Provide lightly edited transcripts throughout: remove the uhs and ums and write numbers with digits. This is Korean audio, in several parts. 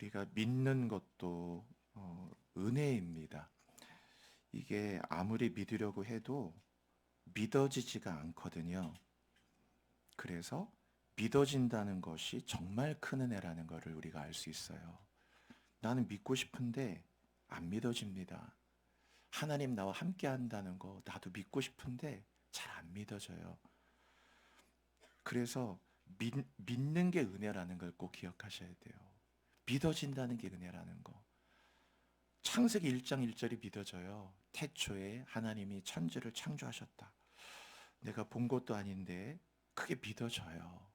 우리가 믿는 것도 은혜입니다. 이게 아무리 믿으려고 해도 믿어지지가 않거든요. 그래서 믿어진다는 것이 정말 큰 은혜라는 것을 우리가 알 수 있어요. 나는 믿고 싶은데 안 믿어집니다. 하나님 나와 함께 한다는 거 나도 믿고 싶은데 잘 안 믿어져요. 그래서 믿는 게 은혜라는 걸 꼭 기억하셔야 돼요. 믿어진다는 게 은혜라는 거. 창세기 1장 1절이 믿어져요. 태초에 하나님이 천지를 창조하셨다. 내가 본 것도 아닌데 그게 믿어져요.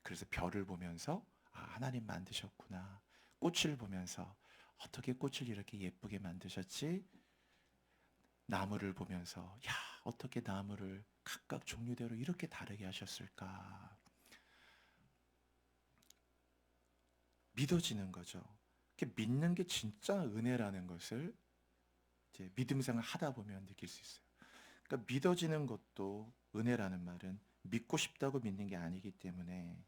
그래서 별을 보면서 하나님 만드셨구나. 꽃을 보면서 어떻게 꽃을 이렇게 예쁘게 만드셨지? 나무를 보면서 어떻게 나무를 각각 종류대로 이렇게 다르게 하셨을까? 믿어지는 거죠. 믿는 게 진짜 은혜라는 것을 이제 믿음 생활 하다 보면 느낄 수 있어요. 그러니까 믿어지는 것도 은혜라는 말은 믿고 싶다고 믿는 게 아니기 때문에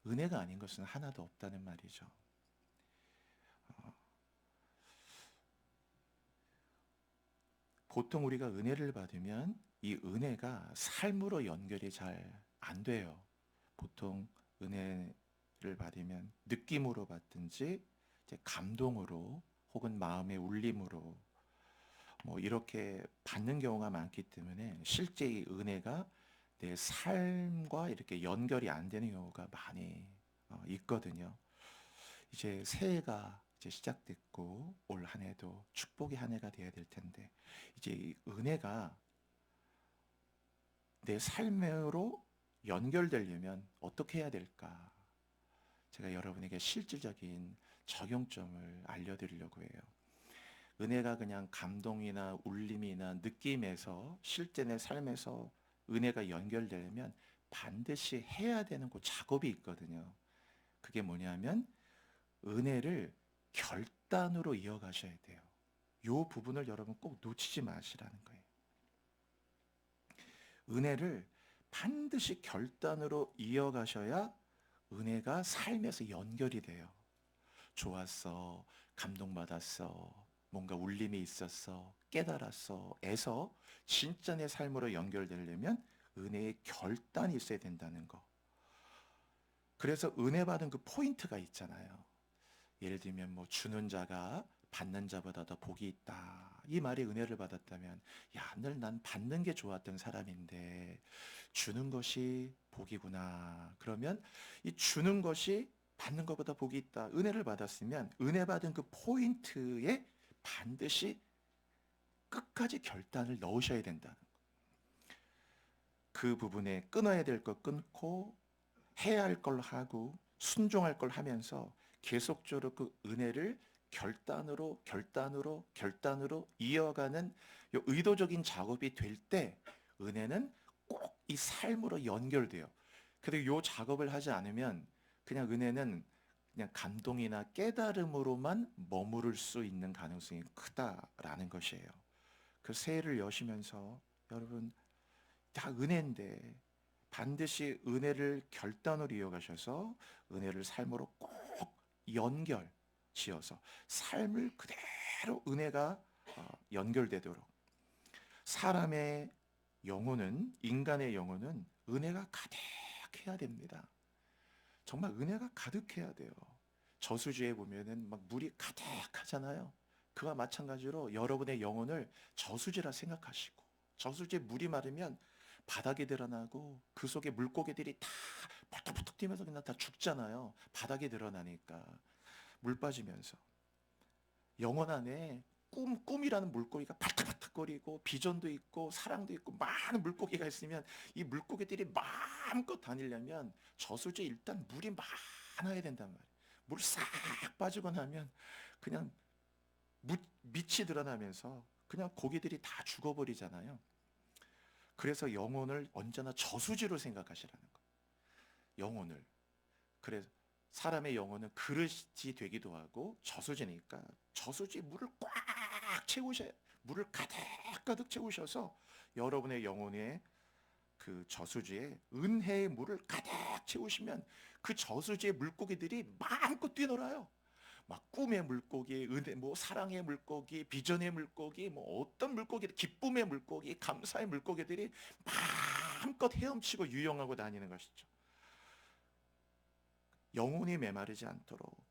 은혜가 아닌 것은 하나도 없다는 말이죠. 보통 우리가 은혜를 받으면 이 은혜가 삶으로 연결이 잘 안 돼요. 보통 은혜를 받으면 느낌으로 받든지 이제 감동으로 혹은 마음의 울림으로 뭐 이렇게 받는 경우가 많기 때문에 실제 이 은혜가 내 삶과 이렇게 연결이 안 되는 경우가 많이 있거든요. 이제 새해가 이제 시작됐고 올 한 해도 축복의 한 해가 되어야 될 텐데 이제 이 은혜가 내 삶으로 연결되려면 어떻게 해야 될까? 제가 여러분에게 실질적인 적용점을 알려드리려고 해요. 은혜가 그냥 감동이나 울림이나 느낌에서 실제 내 삶에서 은혜가 연결되려면 반드시 해야 되는 그 작업이 있거든요. 그게 뭐냐면 은혜를 결단으로 이어가셔야 돼요. 이 부분을 여러분 꼭 놓치지 마시라는 거예요. 은혜를 반드시 결단으로 이어가셔야 은혜가 삶에서 연결이 돼요. 좋았어, 감동받았어, 뭔가 울림이 있었어, 깨달았어, 에서 진짜 내 삶으로 연결되려면 은혜의 결단이 있어야 된다는 거. 그래서 은혜 받은 그 포인트가 있잖아요. 예를 들면 뭐 주는 자가 받는 자보다 더 복이 있다. 이 말이 은혜를 받았다면 늘 난 받는 게 좋았던 사람인데 주는 것이 복이구나. 그러면 이 주는 것이 받는 것보다 복이 있다. 은혜를 받았으면 은혜 받은 그 포인트에 반드시 끝까지 결단을 넣으셔야 된다는 거. 그 부분에 끊어야 될 거 끊고 해야 할 걸 하고 순종할 걸 하면서 계속적으로 그 은혜를 결단으로 이어가는 요 의도적인 작업이 될 때 은혜는 꼭 이 삶으로 연결돼요. 근데 요 작업을 하지 않으면 그냥 은혜는 그냥 감동이나 깨달음으로만 머무를 수 있는 가능성이 크다라는 것이에요. 그 새해를 여시면서 여러분 다 은혜인데 반드시 은혜를 결단으로 이어가셔서 은혜를 삶으로 꼭 연결 지어서 삶을 그대로 은혜가 연결되도록 사람의 영혼은 인간의 영혼은 은혜가 가득해야 됩니다. 정말 은혜가 가득해야 돼요. 저수지에 보면은 막 물이 가득하잖아요. 그와 마찬가지로 여러분의 영혼을 저수지라 생각하시고 저수지에 물이 마르면 바닥이 드러나고 그 속에 물고기들이 다 벌떡벌떡 뛰면서 그냥 다 죽잖아요. 바닥에 드러나니까 물 빠지면서 영혼 안에 꿈이라는 물고기가 발탁발탁거리고 비전도 있고 사랑도 있고 많은 물고기가 있으면 이 물고기들이 마음껏 다니려면 저수지에 일단 물이 많아야 된단 말이에요. 물 싹 빠지고 나면 그냥 밑이 드러나면서 그냥 고기들이 다 죽어버리잖아요. 그래서 영혼을 언제나 저수지로 생각하시라는 거예요. 영혼을. 그래서 사람의 영혼은 그릇이 되기도 하고 저수지니까 저수지 물을 꽉 채우셔야 물을 가득 채우셔서 여러분의 영혼에 그 저수지에 은혜의 물을 가득 채우시면 그 저수지의 물고기들이 마음껏 뛰놀아요. 막 꿈의 물고기, 은혜, 뭐 사랑의 물고기, 비전의 물고기, 뭐 어떤 물고기, 기쁨의 물고기, 감사의 물고기들이 마음껏 헤엄치고 유영하고 다니는 것이죠. 영혼이 메마르지 않도록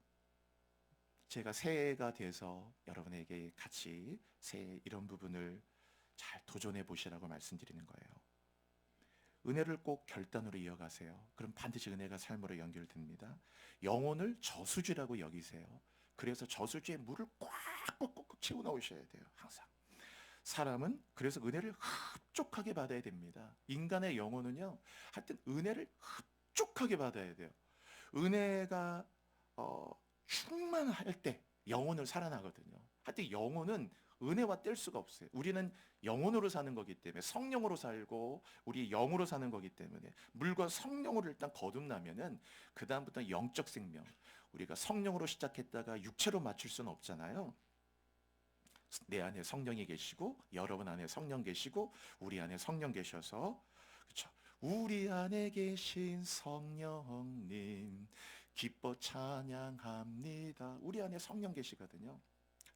제가 새해가 돼서 여러분에게 같이 새해 이런 부분을 잘 도전해 보시라고 말씀드리는 거예요. 은혜를 꼭 결단으로 이어가세요. 그럼 반드시 은혜가 삶으로 연결됩니다. 영혼을 저수지라고 여기세요. 그래서 저수지에 물을 꽉꽉꽉 채워 넣으셔야 돼요. 항상. 사람은 그래서 은혜를 흡족하게 받아야 됩니다. 인간의 영혼은요, 하여튼 은혜를 흡족하게 받아야 돼요. 은혜가 충만할 때 영혼을 살아나거든요. 하여튼 영혼은 은혜와 뗄 수가 없어요. 우리는 영혼으로 사는 거기 때문에, 성령으로 살고 우리 영으로 사는 거기 때문에 물과 성령으로 일단 거듭나면은 그 다음부터 영적 생명, 우리가 성령으로 시작했다가 육체로 맞출 수는 없잖아요. 내 안에 성령이 계시고 여러분 안에 성령 계시고 우리 안에 성령 계셔서, 그렇죠? 우리 안에 계신 성령님 기뻐 찬양합니다. 우리 안에 성령 계시거든요.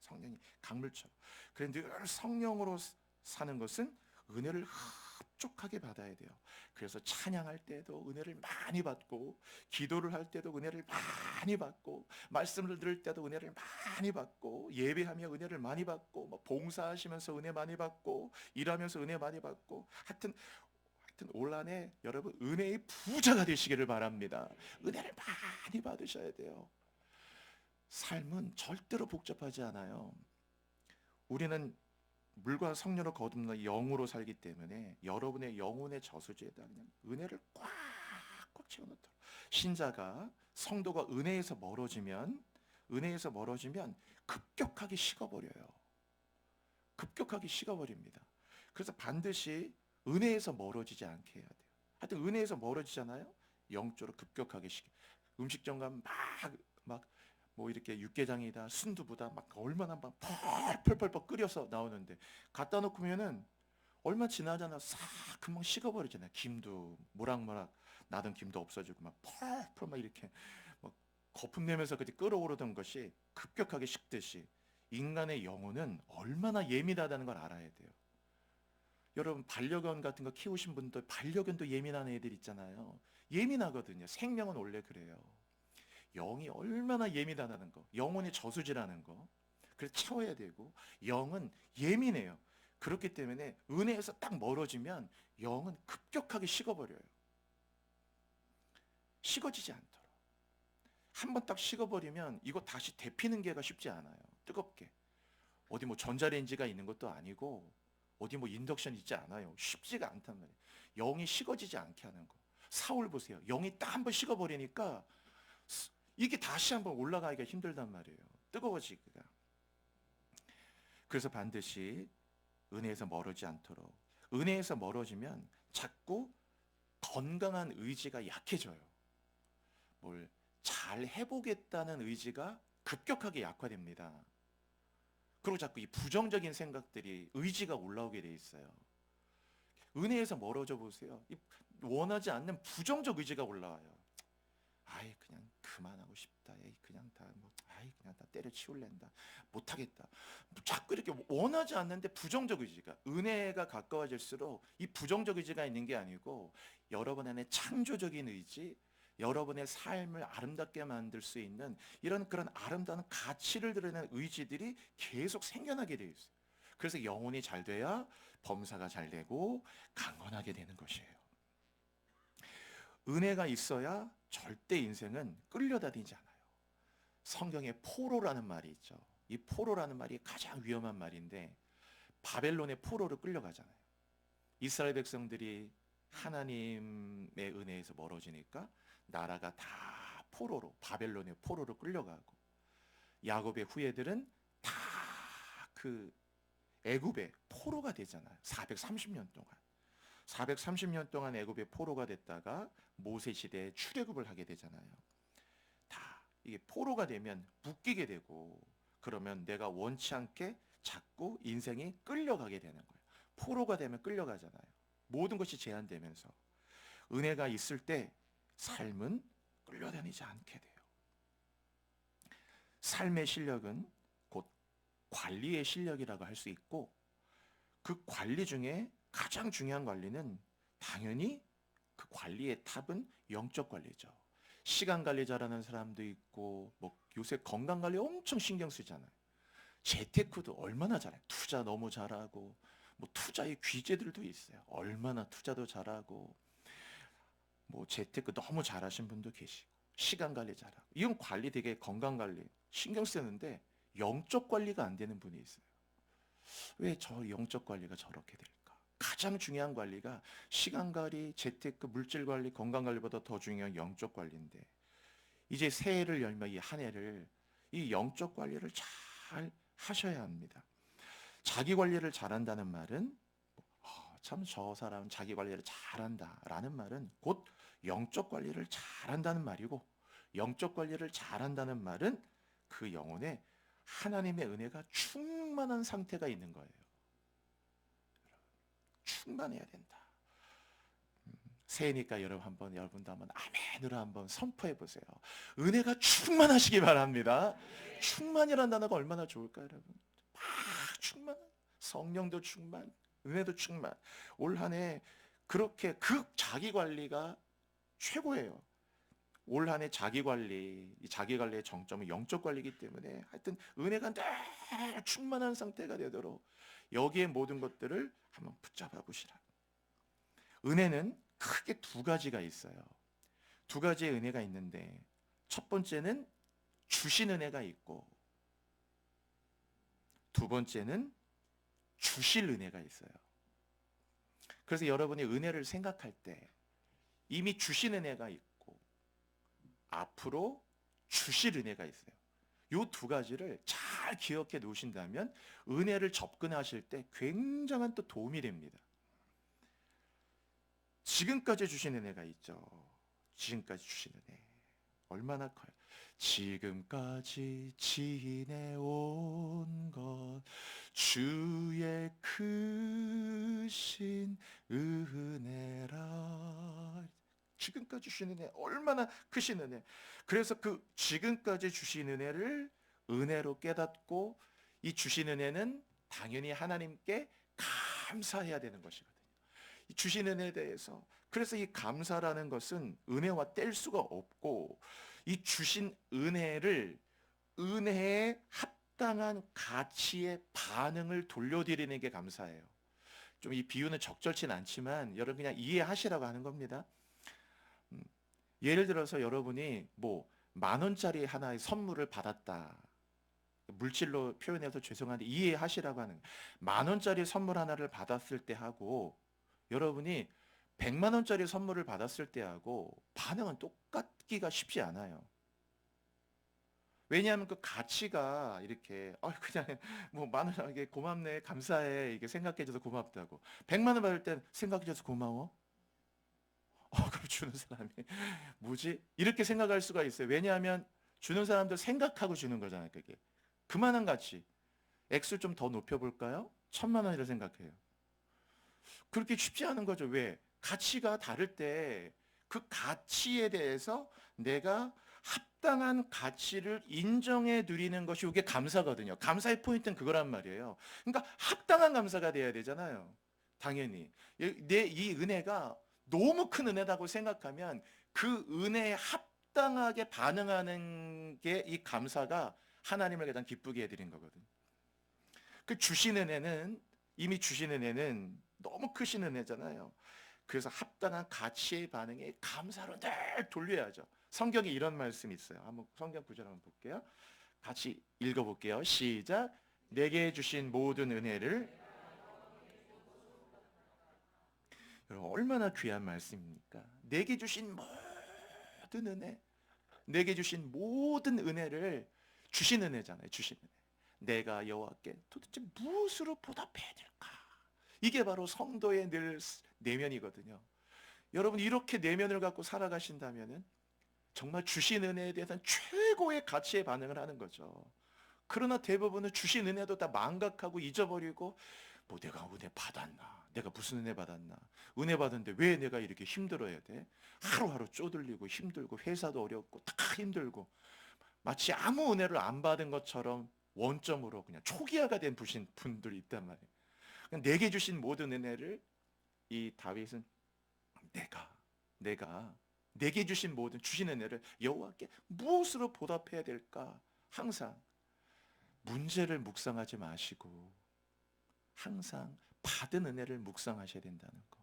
성령이 강물처럼. 그런데 늘 성령으로 사는 것은 은혜를 흡족하게 받아야 돼요. 그래서 찬양할 때도 은혜를 많이 받고, 기도를 할 때도 은혜를 많이 받고, 말씀을 들을 때도 은혜를 많이 받고, 예배하며 은혜를 많이 받고, 뭐 봉사하시면서 은혜 많이 받고, 일하면서 은혜 많이 받고, 하여튼 올 한해 여러분 은혜의 부자가 되시기를 바랍니다. 은혜를 많이 받으셔야 돼요. 삶은 절대로 복잡하지 않아요. 우리는 물과 성령으로 거듭나 영으로 살기 때문에 여러분의 영혼의 저수지에다 그냥 은혜를 꽉꽉 채워놓도록. 신자가, 성도가 은혜에서 멀어지면 급격하게 식어버려요. 급격하게 식어버립니다. 그래서 반드시 은혜에서 멀어지지 않게 해야 돼요. 하여튼 은혜에서 멀어지잖아요. 영적으로 급격하게 음식점가 막 뭐 이렇게 육개장이다, 순두부다, 막 얼마나 막 펄펄펄 끓여서 나오는데 갖다 놓으면은 얼마 지나잖아, 싹 금방 식어버리잖아요. 김도 모락모락 나던 김도 없어지고 막 펄펄 막 이렇게 막 거품 내면서 그때 끓어오르던 것이 급격하게 식듯이 인간의 영혼은 얼마나 예민하다는 걸 알아야 돼요. 여러분 반려견 같은 거 키우신 분들, 반려견도 예민한 애들 있잖아요. 예민하거든요. 생명은 원래 그래요. 영이 얼마나 예민하다는 거, 영혼의 저수지라는 거. 그래서 채워야 되고, 영은 예민해요. 그렇기 때문에 은혜에서 딱 멀어지면 영은 급격하게 식어버려요. 식어지지 않도록. 한번 딱 식어버리면 이거 다시 데피는 게가 쉽지 않아요. 뜨겁게. 어디 뭐 전자레인지가 있는 것도 아니고 어디 뭐 인덕션 있지 않아요. 쉽지가 않단 말이에요. 영이 식어지지 않게 하는 거. 사울 보세요. 영이 딱 한번 식어버리니까 이게 다시 한번 올라가기가 힘들단 말이에요. 뜨거워지기가. 그래서 반드시 은혜에서 멀어지지 않도록. 은혜에서 멀어지면 자꾸 건강한 의지가 약해져요. 뭘 잘 해보겠다는 의지가 급격하게 약화됩니다. 그리고 자꾸 이 부정적인 생각들이, 의지가 올라오게 돼 있어요. 은혜에서 멀어져 보세요. 원하지 않는 부정적 의지가 올라와요. 아이 그냥 그만하고 싶다. 에이 그냥 다 뭐 아이 그냥 다 때려치울랜다. 못하겠다. 자꾸 이렇게 원하지 않는데 부정적 의지가, 은혜가 가까워질수록 이 부정적 의지가 있는 게 아니고 여러분 안에 창조적인 의지, 여러분의 삶을 아름답게 만들 수 있는 이런 그런 아름다운 가치를 드러내는 의지들이 계속 생겨나게 되어 있어요. 그래서 영혼이 잘 돼야 범사가 잘 되고 강건하게 되는 것이에요. 은혜가 있어야 절대 인생은 끌려다니지 않아요. 성경에 포로라는 말이 있죠. 이 포로라는 말이 가장 위험한 말인데, 바벨론의 포로로 끌려가잖아요. 이스라엘 백성들이 하나님의 은혜에서 멀어지니까 나라가 다 포로로, 바벨론의 포로로 끌려가고, 야곱의 후예들은 다 그 애굽의 포로가 되잖아요. 430년 동안. 430년 동안 애굽의 포로가 됐다가 모세 시대에 출애굽을 하게 되잖아요. 다 이게 포로가 되면 묶이게 되고, 그러면 내가 원치 않게 자꾸 인생이 끌려가게 되는 거예요. 포로가 되면 끌려가잖아요. 모든 것이 제한되면서 은혜가 있을 때 삶은 끌려다니지 않게 돼요. 삶의 실력은 곧 관리의 실력이라고 할 수 있고, 그 관리 중에 가장 중요한 관리는 당연히 그 관리의 탑은 영적 관리죠. 시간 관리 잘하는 사람도 있고, 뭐 요새 건강 관리 엄청 신경 쓰잖아요. 재테크도 얼마나 잘해. 투자 너무 잘하고, 뭐 투자의 귀재들도 있어요. 얼마나 투자도 잘하고, 뭐 재테크 너무 잘하신 분도 계시고, 시간 관리 잘하고. 이건 관리 되게 건강 관리 신경 쓰는데 영적 관리가 안 되는 분이 있어요. 왜 저 영적 관리가 저렇게 될까? 가장 중요한 관리가 시간 관리, 재테크, 물질 관리, 건강 관리보다 더 중요한 영적 관리인데, 이제 새해를 열면 이 한 해를 이 영적 관리를 잘 하셔야 합니다. 자기 관리를 잘한다는 말은 참 저 사람은 자기 관리를 잘한다라는 말은 곧 영적 관리를 잘한다는 말이고, 영적 관리를 잘한다는 말은 그 영혼에 하나님의 은혜가 충만한 상태가 있는 거예요. 충만해야 된다. 새해니까 여러분도 한번 아멘으로 한번 선포해 보세요. 은혜가 충만하시기 바랍니다. 충만이라는 단어가 얼마나 좋을까요, 여러분? 막 충만, 성령도 충만, 은혜도 충만. 올 한 해 그렇게 그 자기 관리가 최고예요. 올 한 해 자기 관리, 이 자기 관리의 정점은 영적 관리이기 때문에 하여튼 은혜가 늘 충만한 상태가 되도록 여기에 모든 것들을 한번 붙잡아 보시라. 은혜는 크게 두 가지가 있어요. 두 가지의 은혜가 있는데, 첫 번째는 주신 은혜가 있고, 두 번째는 주실 은혜가 있어요. 그래서 여러분이 은혜를 생각할 때 이미 주신 은혜가 있고 앞으로 주실 은혜가 있어요. 이 두 가지를 잘 기억해 놓으신다면 은혜를 접근하실 때 굉장한 또 도움이 됩니다. 지금까지 주신 은혜가 있죠. 지금까지 주신 은혜 얼마나 커요. 지금까지 지내온 것 주의 크신 은혜라. 지금까지 주신 은혜 얼마나 크신 은혜. 그래서 그 지금까지 주신 은혜를 은혜로 깨닫고, 이 주신 은혜는 당연히 하나님께 감사해야 되는 것이거든요. 주신 은혜에 대해서. 그래서 이 감사라는 것은 은혜와 뗄 수가 없고, 이 주신 은혜를 은혜에 합당한 가치의 반응을 돌려드리는 게 감사예요. 좀 이 비유는 적절치는 않지만 여러분 그냥 이해하시라고 하는 겁니다. 예를 들어서 여러분이 뭐 10,000원짜리 하나의 선물을 받았다. 물질로 표현해서 죄송한데 이해하시라고 하는, 10,000원짜리 선물 하나를 받았을 때 하고 여러분이 100만 원짜리 선물을 받았을 때하고 반응은 똑같기가 쉽지 않아요. 왜냐하면 그 가치가 이렇게 그냥 뭐 10,000원 이게 고맙네, 감사해, 이게 생각해줘서 고맙다고. 100만 원 받을 땐 생각해줘서 고마워. 그럼 주는 사람이 뭐지? 이렇게 생각할 수가 있어요. 왜냐하면 주는 사람도 생각하고 주는 거잖아요. 그게 그만한 가치. 액수 좀 더 높여볼까요? 1,000만 원이라 생각해요. 그렇게 쉽지 않은 거죠. 왜? 가치가 다를 때 그 가치에 대해서 내가 합당한 가치를 인정해 드리는 것이 이게 감사거든요. 감사의 포인트는 그거란 말이에요. 그러니까 합당한 감사가 돼야 되잖아요. 당연히. 내 이 은혜가 너무 큰 은혜라고 생각하면 그 은혜에 합당하게 반응하는 게 이 감사가 하나님을 가장 기쁘게 해드린 거거든요. 그 주신 은혜는, 이미 주신 은혜는 너무 크신 은혜잖아요. 그래서 합당한 가치의 반응에 감사로 늘 돌려야죠. 성경에 이런 말씀이 있어요. 한번 성경 구절 한번 볼게요. 같이 읽어볼게요. 시작. 내게 주신 모든 은혜를. 여러분 얼마나 귀한 말씀입니까? 내게 주신 모든 은혜, 내게 주신 모든 은혜를 주신 은혜잖아요. 주신 은혜. 내가 여호와께 도대체 무엇으로 보답해야 될까? 이게 바로 성도의 늘 내면이거든요. 여러분 이렇게 내면을 갖고 살아가신다면은 정말 주신 은혜에 대해서는 최고의 가치에 반응을 하는 거죠. 그러나 대부분은 주신 은혜도 다 망각하고 잊어버리고, 뭐 내가 은혜 받았나? 내가 무슨 은혜 받았나? 은혜 받았는데 왜 내가 이렇게 힘들어야 돼? 하루하루 쪼들리고 힘들고 회사도 어렵고 다 힘들고 마치 아무 은혜를 안 받은 것처럼 원점으로 그냥 초기화가 된 분들이 있단 말이에요. 그냥 내게 주신 모든 은혜를 이 다윗은 내가 내게 주신 모든 주신 은혜를 여호와께 무엇으로 보답해야 될까? 항상 문제를 묵상하지 마시고 항상 받은 은혜를 묵상하셔야 된다는 거.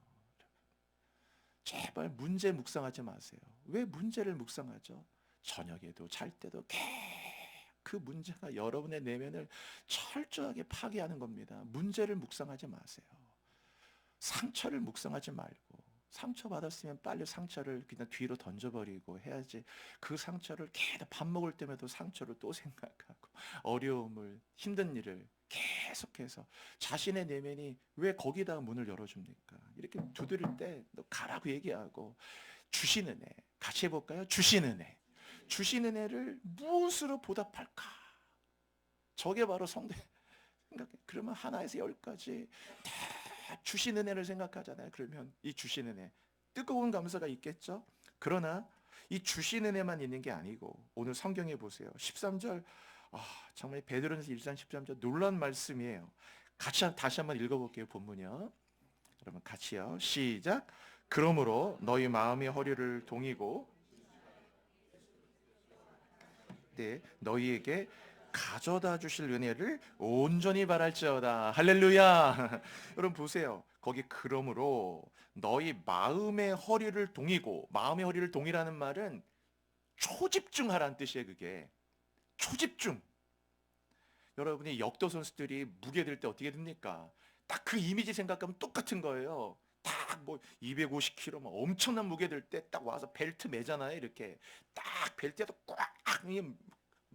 제발 문제 묵상하지 마세요. 왜 문제를 묵상하죠? 저녁에도 잘 때도 그 문제가 여러분의 내면을 철저하게 파괴하는 겁니다. 문제를 묵상하지 마세요. 상처를 묵상하지 말고 상처 받았으면 빨리 상처를 그냥 뒤로 던져버리고 해야지. 그 상처를 계속 밥 먹을 때마다 상처를 또 생각하고 어려움을 힘든 일을 계속해서 자신의 내면이 왜 거기다가 문을 열어줍니까? 이렇게 두드릴 때 너 가라고 얘기하고 주신 은혜 같이 해볼까요? 주신 은혜 주신 은혜를 무엇으로 보답할까? 저게 바로 성대 생각해. 그러면 하나에서 열까지 다 주신 은혜를 생각하잖아요. 그러면 이 주신 은혜 뜨거운 감사가 있겠죠. 그러나 이 주신 은혜만 있는 게 아니고 오늘 성경에 보세요. 13절 정말 베드로전서 1장 13절 놀라운 말씀이에요. 같이 다시 한번 읽어볼게요. 본문이요. 여러분 같이요. 시작. 그러므로 너희 마음의 허리를 동이고 때 너희에게 가져다 주실 은혜를 온전히 바랄지어다. 할렐루야. 여러분 보세요. 거기 그러므로 너희 마음의 허리를 동이고 마음의 허리를 동이라는 말은 초집중하라는 뜻이에요. 그게 초집중. 여러분이 역도 선수들이 무게 들 때 어떻게 됩니까? 딱 그 이미지 생각하면 똑같은 거예요. 딱 뭐 250kg 막 엄청난 무게 들 때 딱 와서 벨트 매잖아요. 이렇게 딱 벨트에도 꽉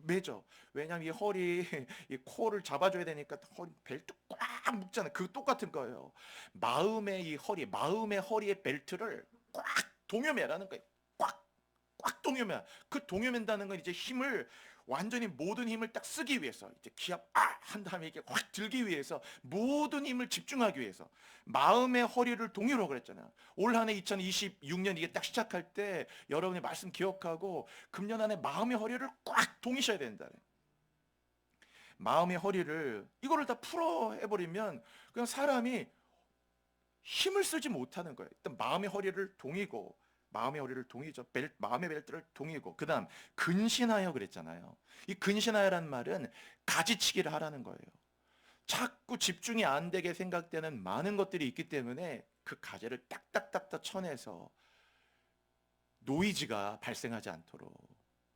매죠. 왜냐하면 이 허리, 이 코를 잡아줘야 되니까 허리 벨트 꽉 묶잖아요. 그 똑같은 거예요. 마음의 이 허리, 마음의 허리의 벨트를 꽉 동여매라는 거예요. 꽉 동여매. 그 동여맨다는 건 이제 힘을 완전히 모든 힘을 딱 쓰기 위해서 이제 기합 한 다음에 이렇게 확 들기 위해서 모든 힘을 집중하기 위해서 마음의 허리를 동요로 그랬잖아요. 올 한해 2026년 이게 딱 시작할 때 여러분의 말씀 기억하고 금년 안에 마음의 허리를 꽉 동이셔야 된다. 마음의 허리를 이거를 다 풀어 해버리면 그냥 사람이 힘을 쓰지 못하는 거예요. 일단 마음의 허리를 동이고 마음의 허리를 동이죠. 마음의 벨트를 동이고 그 다음 근신하여 그랬잖아요. 이 근신하여란 말은 가지치기를 하라는 거예요. 자꾸 집중이 안 되게 생각되는 많은 것들이 있기 때문에 그 가지를 딱딱딱딱 쳐내서 노이즈가 발생하지 않도록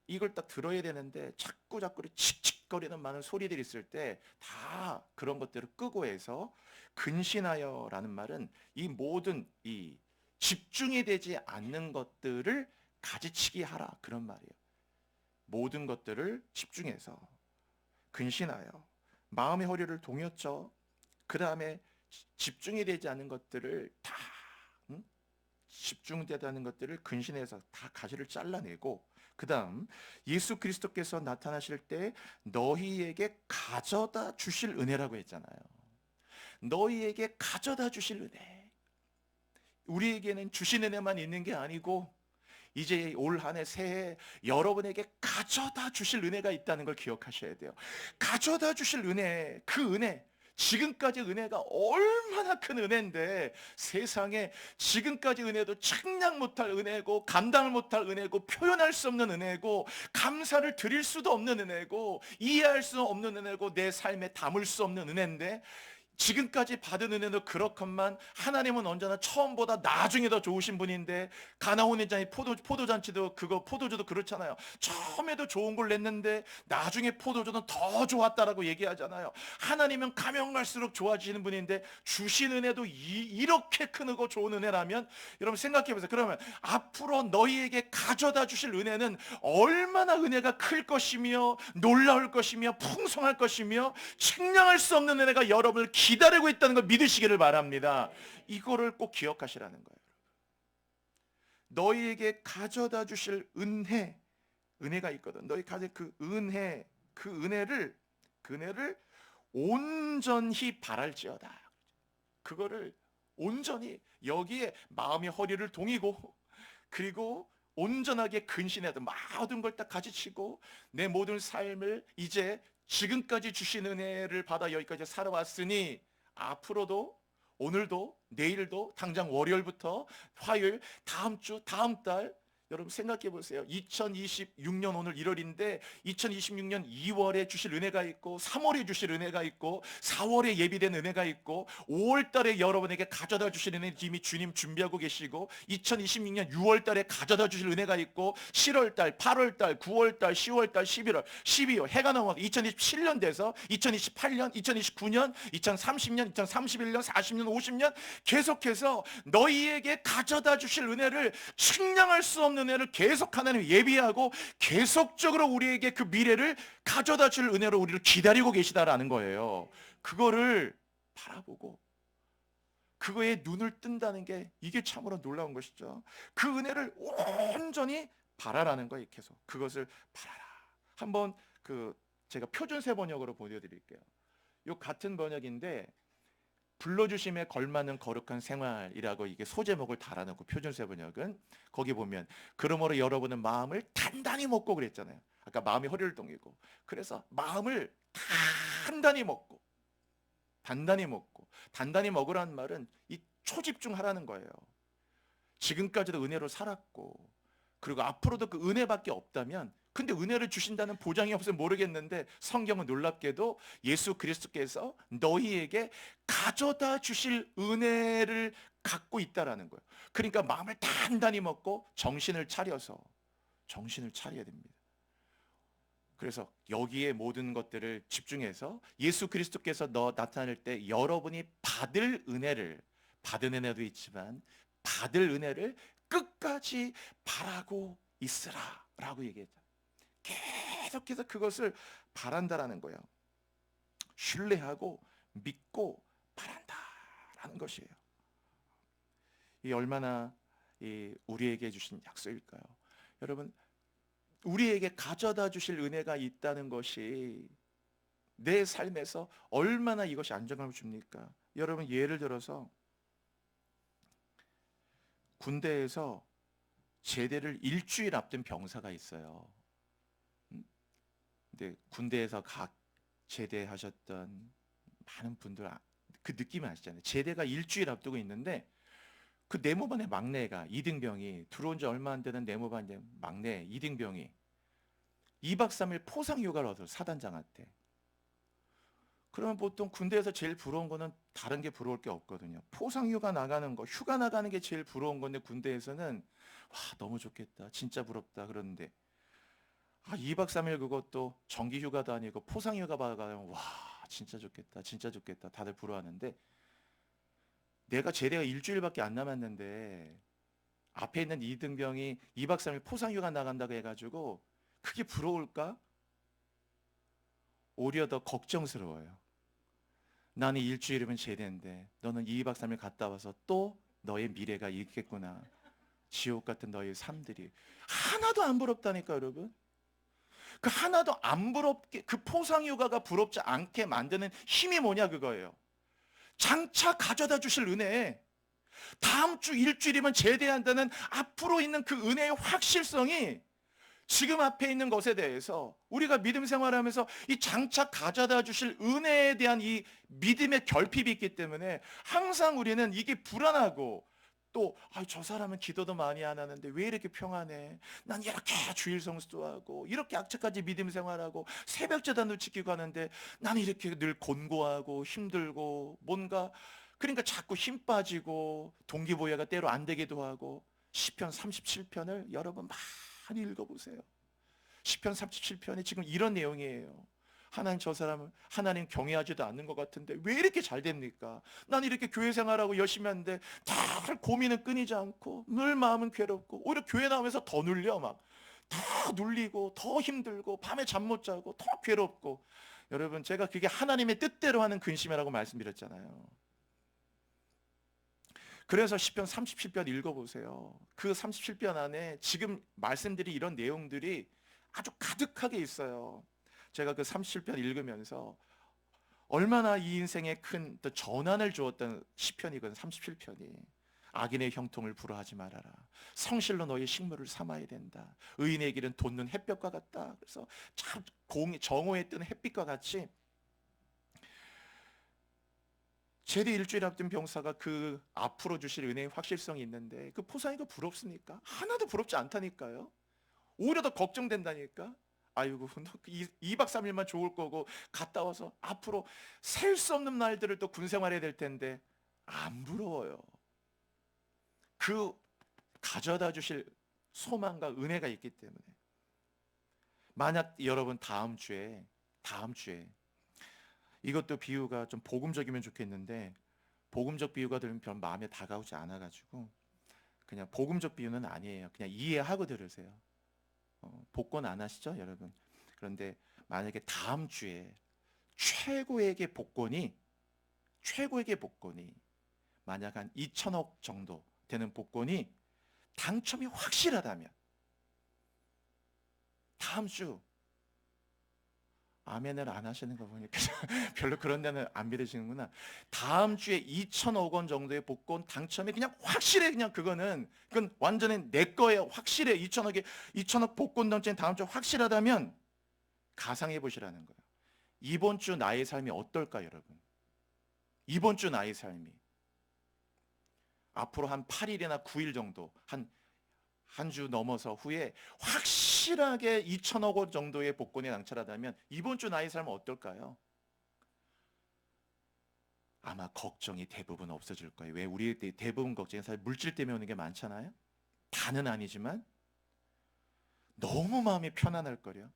이걸 딱 들어야 되는데 자꾸 칙칙거리는 많은 소리들이 있을 때 다 그런 것들을 끄고 해서 근신하여라는 말은 이 모든 이 집중이 되지 않는 것들을 가지치기 하라 그런 말이에요. 모든 것들을 집중해서 근신하여 마음의 허리를 동였죠. 그 다음에 집중이 되지 않는 것들을 다 집중되지 않는 것들을 근신해서 다 가지를 잘라내고 그 다음 예수 그리스도께서 나타나실 때 너희에게 가져다 주실 은혜라고 했잖아요. 너희에게 가져다 주실 은혜. 우리에게는 주신 은혜만 있는 게 아니고 이제 올 한해 새해 여러분에게 가져다 주실 은혜가 있다는 걸 기억하셔야 돼요. 가져다 주실 은혜, 그 은혜 지금까지 은혜가 얼마나 큰 은혜인데 세상에 지금까지 은혜도 측량 못할 은혜고 감당을 못할 은혜고 표현할 수 없는 은혜고 감사를 드릴 수도 없는 은혜고 이해할 수 없는 은혜고 내 삶에 담을 수 없는 은혜인데 지금까지 받은 은혜도 그렇건만 하나님은 언제나 처음보다 나중에 더 좋으신 분인데 가나온 잔이 포도잔치도 그거 포도주도 그렇잖아요. 처음에도 좋은 걸 냈는데 나중에 포도주는 더 좋았다라고 얘기하잖아요. 하나님은 가면 갈수록 좋아지시는 분인데 주신 은혜도 이렇게 크고 좋은 은혜라면 여러분 생각해 보세요. 그러면 앞으로 너희에게 가져다 주실 은혜는 얼마나 은혜가 클 것이며 놀라울 것이며 풍성할 것이며 측량할 수 없는 은혜가 여러분을 기다리고 있다는 걸 믿으시기를 바랍니다. 이거를 꼭 기억하시라는 거예요. 너희에게 가져다 주실 은혜가 있거든. 너희 가진 그 은혜를 온전히 바랄지어다. 그거를 온전히 여기에 마음의 허리를 동이고, 그리고 온전하게 근신해도 모든 걸 다 가지치고 내 모든 삶을 이제 지금까지 주신 은혜를 받아 여기까지 살아왔으니 앞으로도, 오늘도, 내일도, 당장 월요일부터 화요일, 다음 주, 다음 달, 여러분 생각해 보세요. 2026년 오늘 1월인데 2026년 2월에 주실 은혜가 있고, 3월에 주실 은혜가 있고, 4월에 예비된 은혜가 있고, 5월 달에 여러분에게 가져다 주실 은혜 이미 주님 준비하고 계시고, 2026년 6월 달에 가져다 주실 은혜가 있고, 7월 달, 8월 달, 9월 달, 10월 달, 11월, 12월 해가 넘어가 2027년 돼서 2028년, 2029년, 2030년, 2031년, 40년, 50년 계속해서 너희에게 가져다 주실 은혜를, 측량할 수 없는 은혜를 계속 하나님 예비하고 계속적으로 우리에게 그 미래를 가져다 줄 은혜로 우리를 기다리고 계시다라는 거예요. 그거를 바라보고 그거에 눈을 뜬다는 게 이게 참으로 놀라운 것이죠. 그 은혜를 온전히 바라라는 거예요. 계속 그것을 바라라. 한번 제가 표준세 번역으로 보여드릴게요. 요 같은 번역인데 불러주심에 걸맞는 거룩한 생활이라고 이게 소제목을 달아놓고, 표준세 번역은 거기 보면 그러므로 여러분은 마음을 단단히 먹고 그랬잖아요. 아까 마음이 허리를 동이고, 그래서 마음을 단단히 먹으라는 말은 이 초집중하라는 거예요. 지금까지도 은혜로 살았고, 그리고 앞으로도 그 은혜밖에 없다면, 근데 은혜를 주신다는 보장이 없으면 모르겠는데 성경은 놀랍게도 예수 그리스도께서 너희에게 가져다 주실 은혜를 갖고 있다라는 거예요. 그러니까 마음을 단단히 먹고 정신을 차려야 됩니다. 그래서 여기에 모든 것들을 집중해서 예수 그리스도께서 나타날 때 여러분이 받은 은혜도 있지만 받을 은혜를 끝까지 바라고 있으라 라고 얘기했죠. 계속해서 그것을 바란다라는 거예요. 신뢰하고 믿고 바란다라는 것이에요. 이 얼마나 우리에게 주신 약속일까요? 여러분, 우리에게 가져다 주실 은혜가 있다는 것이 내 삶에서 얼마나 이것이 안정감을 줍니까? 여러분, 예를 들어서 군대에서 제대를 일주일 앞둔 병사가 있어요. 근데 군대에서 각 제대하셨던 많은 분들 그 느낌이 아시잖아요. 제대가 일주일 앞두고 있는데 그 네모반의 막내가, 이등병이 들어온 지 얼마 안 되는 네모반 막내 이등병이 2박 3일 포상 휴가를 얻어 사단장한테. 그러면 보통 군대에서 제일 부러운 거는 다른 게 부러울 게 없거든요. 포상 휴가 나가는 거, 휴가 나가는 게 제일 부러운 건데 군대에서는 와, 너무 좋겠다, 진짜 부럽다 그러는데 2박 3일 그것도 정기 휴가도 아니고 포상 휴가 받아가면 와, 진짜 좋겠다, 진짜 좋겠다 다들 부러워하는데, 내가 제대가 일주일밖에 안 남았는데 앞에 있는 이등병이 2박 3일 포상 휴가 나간다고 해가지고 그게 부러울까? 오히려 더 걱정스러워요. 나는 일주일이면 제대인데 너는 2박 3일 갔다 와서 또 너의 미래가 있겠구나. 지옥 같은 너의 삶들이 하나도 안 부럽다니까 여러분. 그 하나도 안 부럽게, 그 포상휴가가 부럽지 않게 만드는 힘이 뭐냐 그거예요. 장차 가져다 주실 은혜, 다음 주 일주일이면 제대한다는 앞으로 있는 그 은혜의 확실성이 지금 앞에 있는 것에 대해서 우리가 믿음 생활하면서 이 장차 가져다 주실 은혜에 대한 이 믿음의 결핍이 있기 때문에 항상 우리는 이게 불안하고, 또 저 사람은 기도도 많이 안 하는데 왜 이렇게 평안해? 난 이렇게 주일 성수도 하고 이렇게 악착까지 믿음 생활하고 새벽 제단도 지키고 하는데 나는 이렇게 늘 곤고하고 힘들고 뭔가, 그러니까 자꾸 힘 빠지고 동기부여가 때로 안 되기도 하고. 시편 37편을 여러분 많이 읽어보세요. 시편 37편이 지금 이런 내용이에요. 하나님, 저 사람은 하나님 경외하지도 않는 것 같은데 왜 이렇게 잘 됩니까? 난 이렇게 교회 생활하고 열심히 하는데 다 고민은 끊이지 않고 늘 마음은 괴롭고, 오히려 교회 나오면서 더 눌려, 막 더 눌리고 더 힘들고 밤에 잠 못 자고 더 괴롭고. 여러분, 제가 그게 하나님의 뜻대로 하는 근심이라고 말씀드렸잖아요. 그래서 시편 37편 읽어보세요. 그 37편 안에 지금 말씀드린 이런 내용들이 아주 가득하게 있어요. 제가 그 37편 읽으면서 얼마나 이 인생에 큰 또 전환을 주었던 시편이건 37편이. 악인의 형통을 불허하지 말아라. 성실로 너희 식물을 삼아야 된다. 의인의 길은 돋는 햇볕과 같다. 그래서 참 정오에 뜨는 햇빛과 같이 제대 일주일 앞둔 병사가 그 앞으로 주실 은혜의 확실성이 있는데 그 포상이가 부럽습니까? 하나도 부럽지 않다니까요. 오히려 더 걱정된다니까. 아이고, 너 2박 3일만 좋을 거고 갔다 와서 앞으로 셀 수 없는 날들을 또 군 생활해야 될 텐데 안 부러워요. 그 가져다 주실 소망과 은혜가 있기 때문에. 만약 여러분 다음 주에 이것도 비유가 좀 복음적이면 좋겠는데 복음적 비유가 들으면 별 마음에 다가오지 않아가지고 그냥 복음적 비유는 아니에요. 그냥 이해하고 들으세요. 복권 안 하시죠, 여러분? 그런데 만약에 다음 주에 최고에게 복권이 만약 한 2천억 정도 되는 복권이 당첨이 확실하다면 다음 주 아멘을 안 하시는 거 보니까 별로 그런 데는 안 믿으시는구나. 다음 주에 2천억 원 정도의 복권 당첨이 그냥 확실해. 그냥 그건 완전히 내 거예요. 확실해. 2천억 복권 당첨이 다음 주에 확실하다면 가상해 보시라는 거예요. 이번 주 나의 삶이 어떨까, 여러분? 이번 주 나의 삶이 앞으로 한 8일이나 9일 정도 한 주 넘어서 후에 확실하게 2천억 원 정도의 복권에 낙찰하다면 이번 주 나의 삶은 어떨까요? 아마 걱정이 대부분 없어질 거예요. 왜? 우리 대부분 걱정이 사실 물질 때문에 오는 게 많잖아요. 다는 아니지만 너무 마음이 편안할 거요.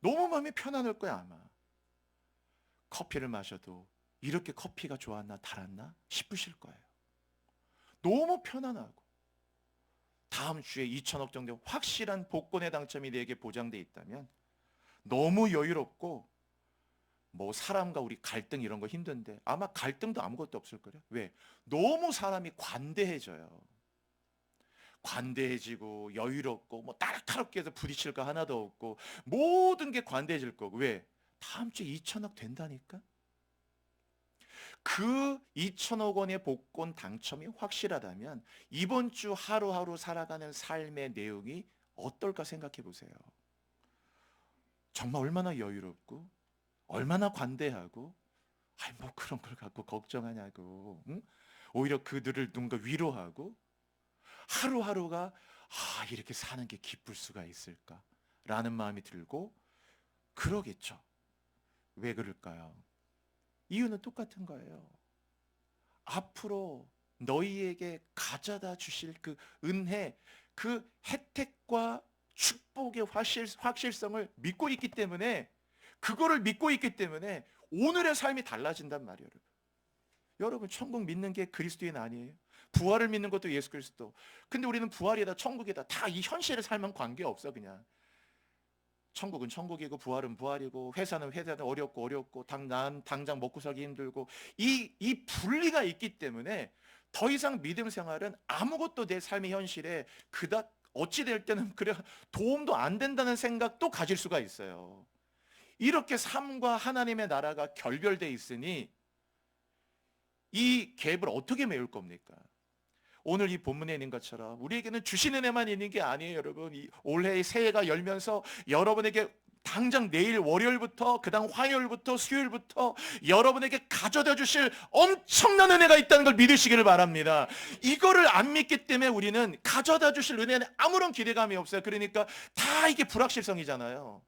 너무 마음이 편안할 거야 아마. 커피를 마셔도 이렇게 커피가 좋았나 달았나 싶으실 거예요. 너무 편안하고 다음 주에 2천억 정도 확실한 복권의 당첨이 내게 보장돼 있다면 너무 여유롭고 뭐 사람과 우리 갈등 이런 거 힘든데 아마 갈등도 아무것도 없을 거예요. 왜? 너무 사람이 관대해져요. 관대해지고 여유롭고 뭐 따락따락게 해서 부딪힐 거 하나도 없고 모든 게 관대해질 거고. 왜? 다음 주에 2천억 된다니까. 그 2천억 원의 복권 당첨이 확실하다면 이번 주 하루하루 살아가는 삶의 내용이 어떨까 생각해 보세요. 정말 얼마나 여유롭고 얼마나 관대하고 뭐 그런 걸 갖고 걱정하냐고. 응? 오히려 그들을 누군가 위로하고 하루하루가 이렇게 사는 게 기쁠 수가 있을까 라는 마음이 들고 그러겠죠. 왜 그럴까요? 이유는 똑같은 거예요. 앞으로 너희에게 가져다 주실 그 은혜, 그 혜택과 축복의 확실성을 믿고 있기 때문에, 그거를 믿고 있기 때문에 오늘의 삶이 달라진단 말이에요. 여러분, 천국 믿는 게 그리스도인 아니에요? 부활을 믿는 것도 예수 그리스도. 근데 우리는 부활이다 천국이다 다 이 현실의 삶은 관계없어. 그냥 천국은 천국이고 부활은 부활이고 회사는 어렵고 당장 먹고 살기 힘들고 이 분리가 있기 때문에 더 이상 믿음 생활은 아무것도 내 삶의 현실에 그닥 어찌 될 때는 그래 도움도 안 된다는 생각도 가질 수가 있어요. 이렇게 삶과 하나님의 나라가 결별돼 있으니 이 갭을 어떻게 메울 겁니까? 오늘 이 본문에 있는 것처럼 우리에게는 주시는 애만 있는 게 아니에요, 여러분. 올해의 새해가 열면서 여러분에게 당장 내일 월요일부터 그다음 화요일부터 수요일부터 여러분에게 가져다 주실 엄청난 은혜가 있다는 걸 믿으시기를 바랍니다. 이거를 안 믿기 때문에 우리는 가져다 주실 은혜는 아무런 기대감이 없어요. 그러니까 다 이게 불확실성이잖아요.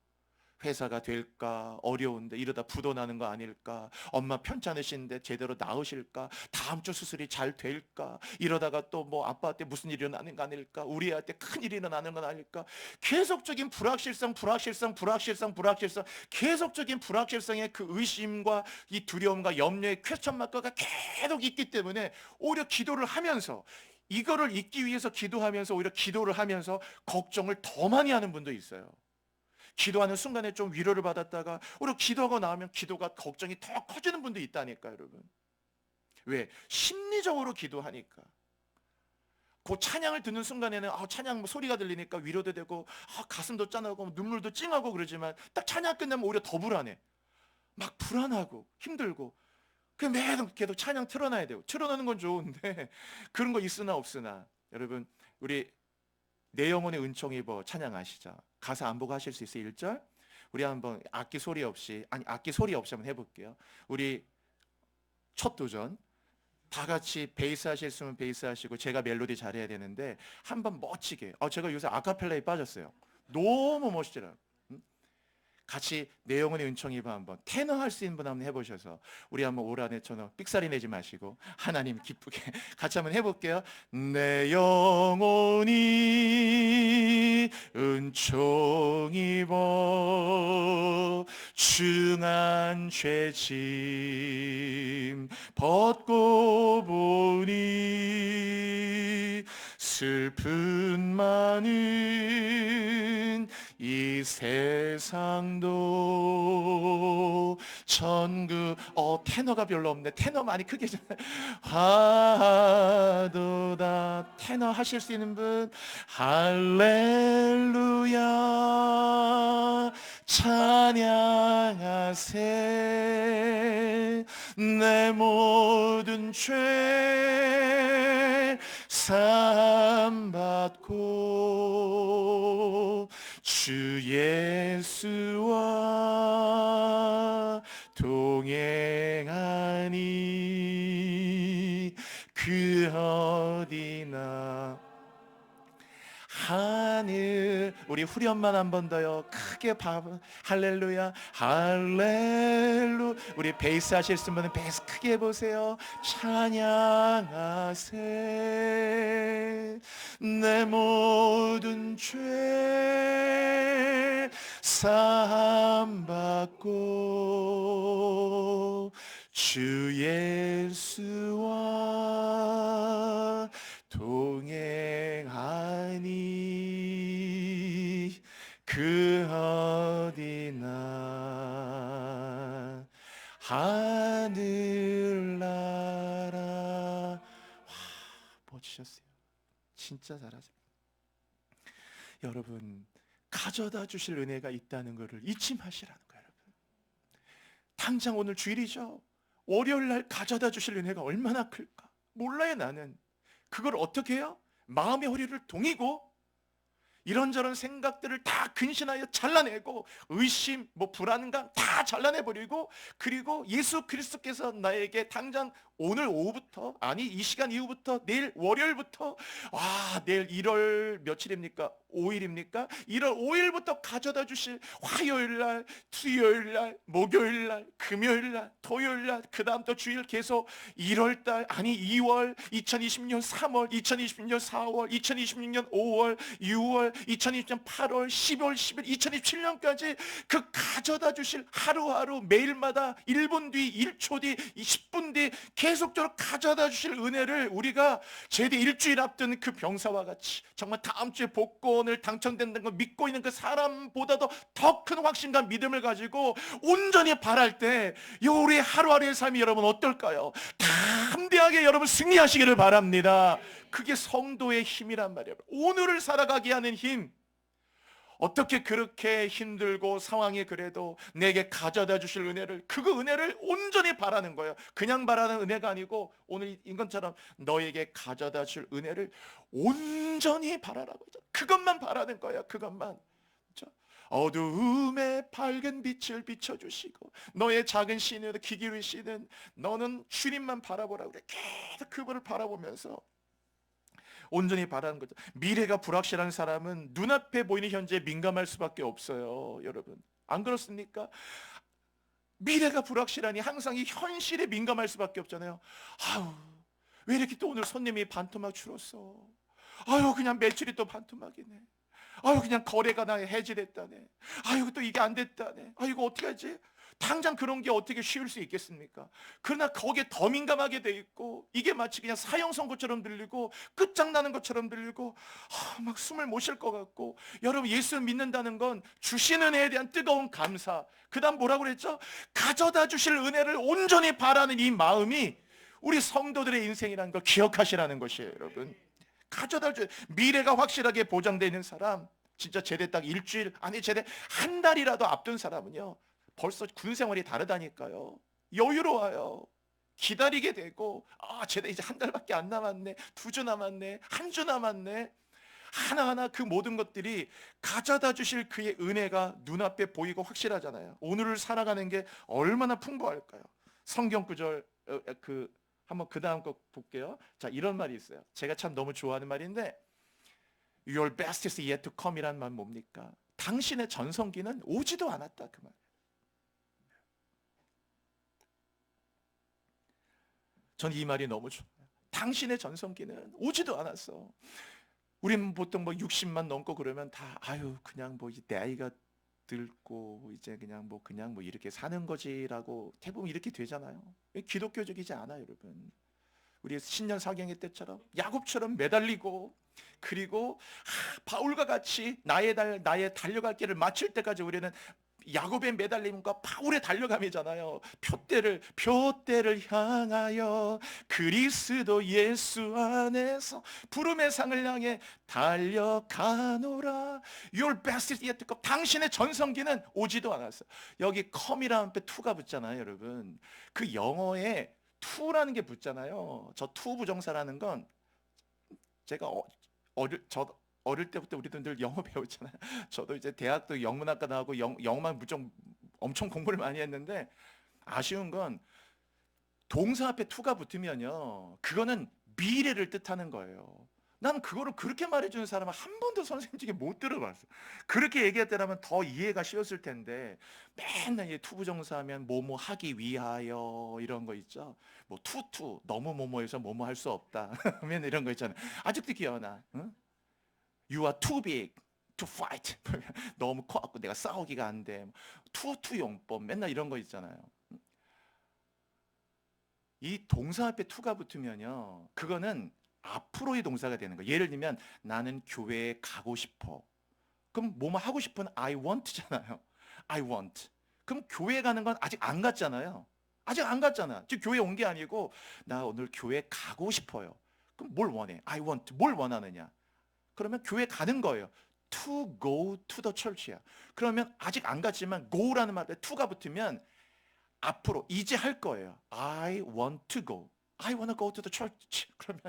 회사가 될까? 어려운데 이러다 부도 나는 거 아닐까? 엄마 편찮으신데 제대로 나으실까? 다음 주 수술이 잘 될까? 이러다가 또 뭐 아빠한테 무슨 일이 일어나는 거 아닐까? 우리 아한테 큰 일이 일어나는 건 아닐까? 계속적인 불확실성, 계속적인 불확실성의 그 의심과 이 두려움과 염려의 퀘스천 마크가 계속 있기 때문에 오히려 기도를 하면서 이거를 잊기 위해서 기도하면서 오히려 기도를 하면서 걱정을 더 많이 하는 분도 있어요. 기도하는 순간에 좀 위로를 받았다가 오히려 기도하고 나오면 기도가 걱정이 더 커지는 분도 있다니까, 여러분. 왜? 심리적으로 기도하니까. 그 찬양을 듣는 순간에는 찬양 소리가 들리니까 위로도 되고 가슴도 짠하고 눈물도 찡하고 그러지만 딱 찬양 끝나면 오히려 더 불안해. 막 불안하고 힘들고 매일 계속 찬양 틀어놔야 되고, 틀어놓는 건 좋은데 그런 거 있으나 없으나, 여러분 우리 내 영혼의 은총 입어 찬양 아시죠? 가사 안 보고 하실 수 있어요? 1절 우리 한번 악기 소리 없이 한번 해볼게요. 우리 첫 도전, 다 같이 베이스 하실 수 있으면 베이스 하시고, 제가 멜로디 잘해야 되는데 한번 멋지게, 제가 요새 아카펠라에 빠졌어요. 너무 멋지더라고요. 같이 내 영혼의 은총 입어 한번, 테너 할 수 있는 분 한번 해보셔서 우리 한번 올 한해 저는 삑사리 내지 마시고 하나님 기쁘게 같이 한번 해볼게요. 내 영혼이 은총 입어 중한 죄짐 벗고 보니 슬픈 많은 이 세상도 천국. 테너가 별로 없네. 테너 많이 크게 하도다. 테너 하실 수 있는 분, 할렐루야 찬양하세. 내 모든 죄 사함받고 주 예수와 동행하니 그 어디나. 하늘, 우리 후렴만 한 번 더요. 크게 할렐루야 할렐루. 우리 베이스 하실 수 있는 분은 베이스 크게 해보세요. 찬양하세. 내 모든 죄 사함받고 주 예수와 동행하니 그 어디나 하늘나라. 멋지셨어요. 진짜 잘하세요. 여러분, 가져다 주실 은혜가 있다는 것을 잊지 마시라는 거예요. 여러분, 당장 오늘 주일이죠. 월요일날 가져다 주실 은혜가 얼마나 클까 몰라요. 나는 그걸 어떻게 해요? 마음의 허리를 동이고 이런저런 생각들을 다 근신하여 잘라내고, 의심, 불안감 다 잘라내버리고, 그리고 예수 그리스도께서 나에게 당장 오늘 오후부터, 아니 이 시간 이후부터, 내일 월요일부터, 내일 1월 며칠입니까? 5일입니까? 1월 5일부터 가져다 주실 화요일날, 수요일날, 목요일날, 금요일날, 토요일날, 그 다음 또 주일 계속 1월달, 아니 2월, 2020년 3월, 2020년 4월, 2026년 5월, 6월, 2020년 8월, 10월, 11월, 2027년까지 그 가져다 주실 하루하루, 매일마다 1분 뒤, 1초 뒤, 10분 뒤 계속적으로 가져다 주실 은혜를 우리가 제대 일주일 앞둔 그 병사와 같이 정말 다음 주에 복권을 당첨된다는 걸 믿고 있는 그 사람보다도 더 큰 확신과 믿음을 가지고 온전히 바랄 때 우리의 하루하루의 삶이 여러분 어떨까요? 담대하게 여러분 승리하시기를 바랍니다. 그게 성도의 힘이란 말이에요. 오늘을 살아가게 하는 힘. 어떻게 그렇게 힘들고 상황이 그래도 내게 가져다 주실 은혜를, 그 은혜를 온전히 바라는 거예요. 그냥 바라는 은혜가 아니고 오늘 인건처럼 너에게 가져다 줄 은혜를 온전히 바라라고 하죠. 그것만 바라는 거예요. 그것만. 그렇죠? 어두움에 밝은 빛을 비춰주시고 너의 작은 시인에도 귀 기울이시는 너는 주님만 바라보라고 그래. 계속 그분을 바라보면서 온전히 바라는 거죠. 미래가 불확실한 사람은 눈앞에 보이는 현재에 민감할 수밖에 없어요. 여러분, 안 그렇습니까? 미래가 불확실하니 항상 이 현실에 민감할 수밖에 없잖아요. 왜 이렇게 또 오늘 손님이 반토막 줄었어? 그냥 매출이 또 반토막이네. 그냥 거래가 나 해지됐다네. 또 이게 안 됐다네. 이거 어떻게 하지? 당장 그런 게 어떻게 쉬울 수 있겠습니까? 그러나 거기에 더 민감하게 돼 있고, 이게 마치 그냥 사형 선고처럼 들리고 끝장나는 것처럼 들리고 막 숨을 못 쉴 것 같고. 여러분, 예수 믿는다는 건 주시는 은혜에 대한 뜨거운 감사, 그 다음 뭐라고 그랬죠? 가져다 주실 은혜를 온전히 바라는 이 마음이 우리 성도들의 인생이라는 걸 기억하시라는 것이에요. 여러분, 가져다 줄 미래가 확실하게 보장되어 있는 사람, 진짜 제대 딱 일주일, 아니 제대 한 달이라도 앞둔 사람은요, 벌써 군 생활이 다르다니까요. 여유로워요. 기다리게 되고, 쟤네 이제 한 달밖에 안 남았네, 2주 남았네, 1주 남았네. 하나하나 그 모든 것들이 가져다 주실 그의 은혜가 눈앞에 보이고 확실하잖아요. 오늘을 살아가는 게 얼마나 풍부할까요? 성경 구절 한번 그 다음 거 볼게요. 자, 이런 말이 있어요. 제가 참 너무 좋아하는 말인데, Your best is yet to come이란 말 뭡니까? 당신의 전성기는 오지도 않았다, 그 말. 전 이 말이 너무 좋아요. 당신의 전성기는 오지도 않았어. 우리는 보통 뭐 60만 넘고 그러면 다 그냥 뭐 이제 나이가 들고 이제 그냥 뭐 이렇게 사는 거지라고 대부분 이렇게 되잖아요. 기독교적이지 않아요, 여러분. 우리 신년 사경의 때처럼 야곱처럼 매달리고, 그리고 바울과 같이 나의 달려갈 길을 마칠 때까지 우리는 야곱의 매달림과 바울의 달려감이잖아요. 표대를 향하여 그리스도 예수 안에서 부름의 상을 향해 달려가노라. Your best is yet to come. 당신의 전성기는 오지도 않았어요. 여기 come이라는 앞에 to가 붙잖아요, 여러분. 그 영어에 to라는 게 붙잖아요. 저 to 부정사라는 건 제가 어릴 때부터 우리도 늘 영어 배웠잖아요. 저도 이제 대학도 영문학과 나오고 영어만 무척 엄청 공부를 많이 했는데, 아쉬운 건 동사 앞에 to가 붙으면요, 그거는 미래를 뜻하는 거예요. 나는 그거를 그렇게 말해주는 사람은 한 번도 선생님 중에 못 들어봤어. 그렇게 얘기했더라면 더 이해가 쉬웠을 텐데, 맨날 투부정사 하면 뭐뭐 하기 위하여 이런 거 있죠. 뭐 투 너무 뭐뭐해서 뭐뭐 할 수 없다 하면 이런 거 있잖아요. 아직도 기억나. 응? You are too big to fight. 너무 커갖고 내가 싸우기가 안 돼. 투용법 맨날 이런 거 있잖아요. 이 동사 앞에 to가 붙으면요, 그거는 앞으로의 동사가 되는 거예요. 예를 들면 나는 교회에 가고 싶어. 그럼 뭐뭐 하고 싶은 I want잖아요. I want. 그럼 교회 가는 건 아직 안 갔잖아요. 아직 안 갔잖아. 지금 교회 온 게 아니고 나 오늘 교회 가고 싶어요. 그럼 뭘 원해? I want. 뭘 원하느냐? 그러면 교회 가는 거예요. To go to the church야. 그러면 아직 안 갔지만 go라는 말에 to가 붙으면 앞으로 이제 할 거예요. I want to go. I want to go to the church. 그러면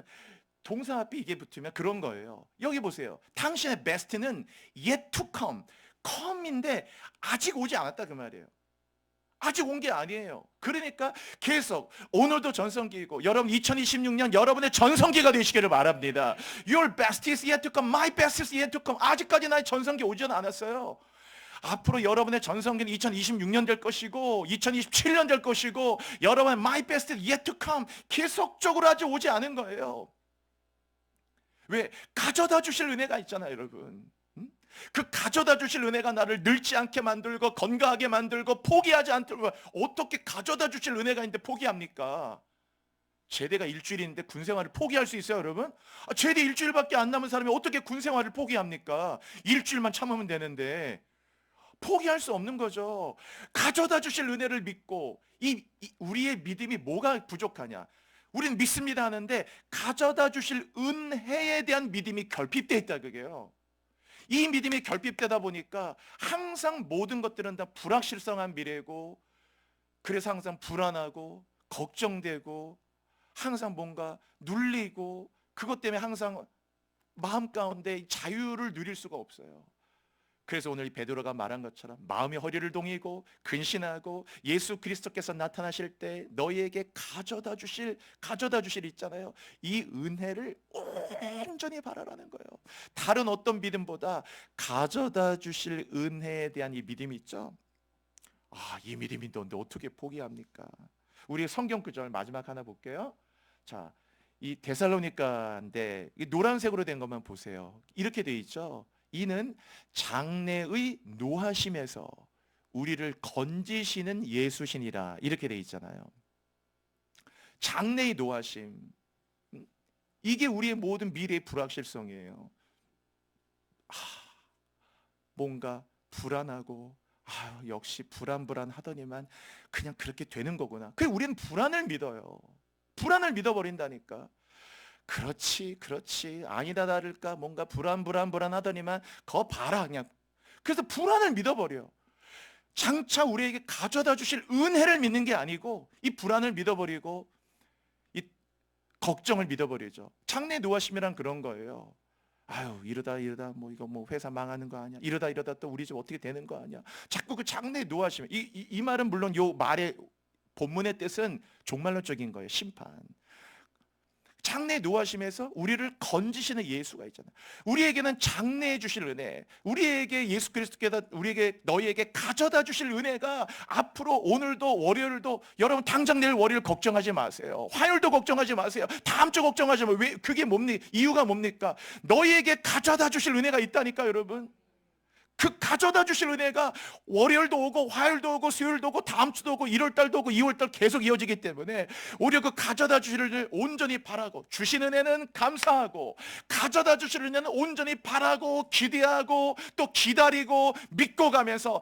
동사 앞에 이게 붙으면 그런 거예요. 여기 보세요. 당신의 best는 yet to come. come인데 아직 오지 않았다 그 말이에요. 아직 온 게 아니에요. 그러니까 계속 오늘도 전성기이고, 여러분 2026년 여러분의 전성기가 되시기를 바랍니다. Your best is yet to come. My best is yet to come. 아직까지 나의 전성기 오지는 않았어요. 앞으로 여러분의 전성기는 2026년 될 것이고 2027년 될 것이고, 여러분의 my best is yet to come. 계속적으로 아직 오지 않은 거예요. 왜? 가져다 주실 은혜가 있잖아요, 여러분. 그 가져다 주실 은혜가 나를 늙지 않게 만들고 건강하게 만들고 포기하지 않도록, 어떻게 가져다 주실 은혜가 있는데 포기합니까? 제대가 일주일인데 군생활을 포기할 수 있어요, 여러분? 제대 일주일밖에 안 남은 사람이 어떻게 군생활을 포기합니까? 일주일만 참으면 되는데 포기할 수 없는 거죠. 가져다 주실 은혜를 믿고, 우리의 믿음이 뭐가 부족하냐? 우리는 믿습니다 하는데 가져다 주실 은혜에 대한 믿음이 결핍되어 있다, 그게요. 이 믿음이 결핍되다 보니까 항상 모든 것들은 다 불확실성한 미래고, 그래서 항상 불안하고 걱정되고 항상 뭔가 눌리고, 그것 때문에 항상 마음 가운데 자유를 누릴 수가 없어요. 그래서 오늘 이 베드로가 말한 것처럼 마음의 허리를 동이고 근신하고 예수 그리스도께서 나타나실 때 너희에게 가져다 주실 있잖아요. 이 은혜를 온전히 바라라는 거예요. 다른 어떤 믿음보다 가져다 주실 은혜에 대한 이 믿음이 있죠. 이 믿음이 있는데 어떻게 포기합니까? 우리 성경 구절 마지막 하나 볼게요. 자, 이 데살로니가인데 이 노란색으로 된 것만 보세요. 이렇게 돼 있죠. 이는 장래의 노하심에서 우리를 건지시는 예수시니라, 이렇게 돼 있잖아요. 장래의 노하심, 이게 우리의 모든 미래의 불확실성이에요. 뭔가 불안하고 역시 불안하더니만 그냥 그렇게 되는 거구나. 그래, 우리는 불안을 믿어요. 불안을 믿어버린다니까. 그렇지 아니다 다를까 뭔가 불안하더니만 거 봐라 그냥. 그래서 불안을 믿어버려. 장차 우리에게 가져다 주실 은혜를 믿는 게 아니고 이 불안을 믿어버리고 이 걱정을 믿어버리죠. 장래 노하심이란 그런 거예요. 아유, 이러다 뭐 이거 뭐 회사 망하는 거 아니야? 이러다 또 우리 집 어떻게 되는 거 아니야? 자꾸 그 장래 노하심. 이 말은 물론 요 말의 본문의 뜻은 종말론적인 거예요. 심판. 장래 노하심에서 우리를 건지시는 예수가 있잖아요. 우리에게는 장래해 주실 은혜, 우리에게 예수 그리스도께서 우리에게 너희에게 가져다 주실 은혜가 앞으로 오늘도 월요일도 여러분 당장 내일 월요일 걱정하지 마세요. 화요일도 걱정하지 마세요. 다음 주 걱정하지 마세요. 왜 그게 뭡니까? 이유가 뭡니까? 너희에게 가져다 주실 은혜가 있다니까 여러분. 그 가져다 주실 은혜가 월요일도 오고 화요일도 오고 수요일도 오고 다음 주도 오고 1월달도 오고 2월달 계속 이어지기 때문에 오히려 그 가져다 주실 은혜를 온전히 바라고, 주신 은혜는 감사하고 가져다 주실 은혜는 온전히 바라고 기대하고 또 기다리고 믿고 가면서